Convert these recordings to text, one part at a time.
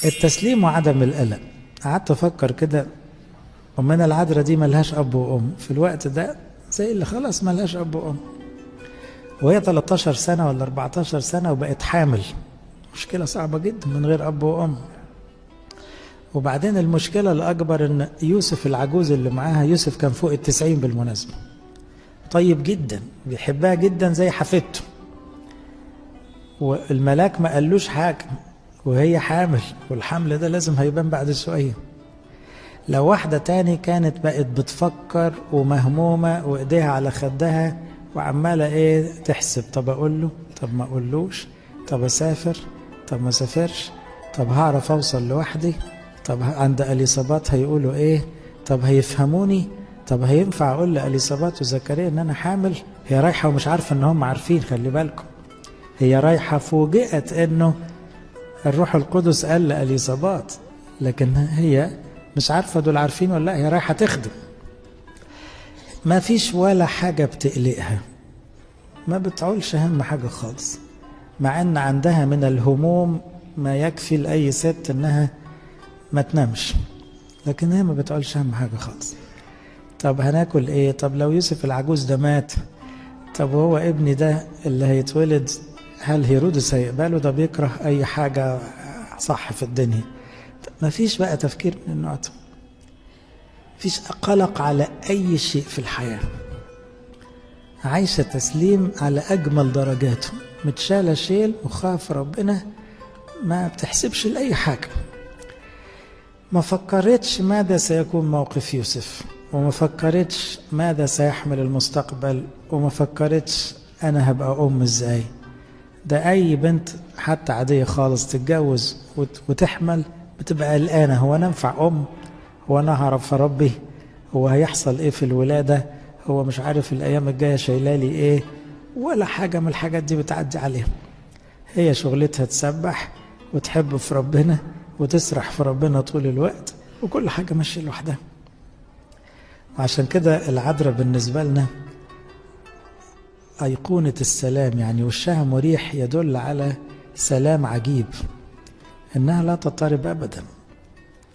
التسليم وعدم القلق. قعدت افكر كده، امنا العذراء دي ملهاش اب وام في الوقت ده، زي اللي خلاص ملهاش اب وام، وهي 13 سنه ولا 14 سنه وبقت حامل. مشكله صعبه جدا من غير اب وام. وبعدين المشكله الاكبر ان يوسف العجوز اللي معاها، يوسف كان فوق ال90 بالمناسبه، طيب جدا بيحبها جدا زي حفيدته، والملاك ما قالوش حاجه وهي حامل، والحمل ده لازم هيبان بعد شويه. لو واحدة تاني كانت بقت بتفكر ومهمومة وايديها على خدها وعمالة ايه تحسب، طب اقول له، طب ما اقولوش، طب اسافر، طب ما اسافرش، طب هعرف اوصل لوحدي، طب عند اليصابات هيقولوا ايه، طب هيفهموني، طب هينفع اقول لاليصابات وزكريا ان انا حامل؟ هي رايحة ومش عارفة ان هم عارفين، خلي بالكم هي رايحة فوجئت انه الروح القدس قال لاليصابات، لكن هي مش عارفة دول عارفين ولا لا، هي رايحة تخدم. ما فيش ولا حاجة بتقلقها، ما بتعولش هم حاجة خالص، مع ان عندها من الهموم ما يكفي لأي ست انها ما تنامش، لكن هي ما بتعولش هم حاجة خالص. طب هناكل ايه؟ طب لو يوسف العجوز ده مات، طب وهو ابني ده اللي هيتولد هل هيرودس هيقبله؟ ده بيكره اي حاجة صح في الدنيا. ما فيش بقى تفكير من النوع ده، فيش قلق على أي شيء في الحياة، عايشة تسليم على أجمل درجاته، متشالة شيل وخاف ربنا، ما بتحسبش لأي حاجة. ما فكرتش ماذا سيكون موقف يوسف، وما فكرتش ماذا سيحمل المستقبل، وما فكرتش أنا هبقى أم إزاي. ده أي بنت حتى عادية خالص تتجوز وتحمل بتبقى قلقانة، هو أنا أنفع أم؟ هو أنا هعرف أربي؟ هو هيحصل إيه في الولادة؟ هو مش عارف الأيام الجاية شايلالي إيه؟ ولا حاجة من الحاجات دي بتعدي عليها. هي شغلتها تسبح وتحب في ربنا وتسرح في ربنا طول الوقت، وكل حاجة ماشية لوحدها. وعشان كده العذراء بالنسبة لنا أيقونة السلام، يعني وشها مريح يدل على سلام عجيب، إنها لا تضطرب أبدا،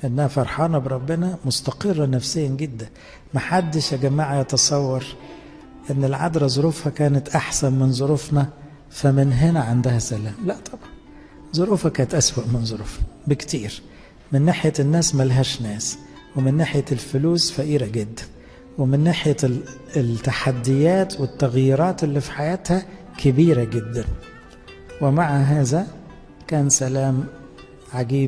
إنها فرحانة بربنا، مستقرة نفسيا جدا. محدش يا جماعة يتصور إن العذراء ظروفها كانت أحسن من ظروفنا فمن هنا عندها سلام، لا طبعا، ظروفها كانت أسوأ من ظروفنا بكتير. من ناحية الناس ملهاش ناس، ومن ناحية الفلوس فقيرة جدا، ومن ناحية التحديات والتغييرات اللي في حياتها كبيرة جدا، ومع هذا كان سلام عجيب.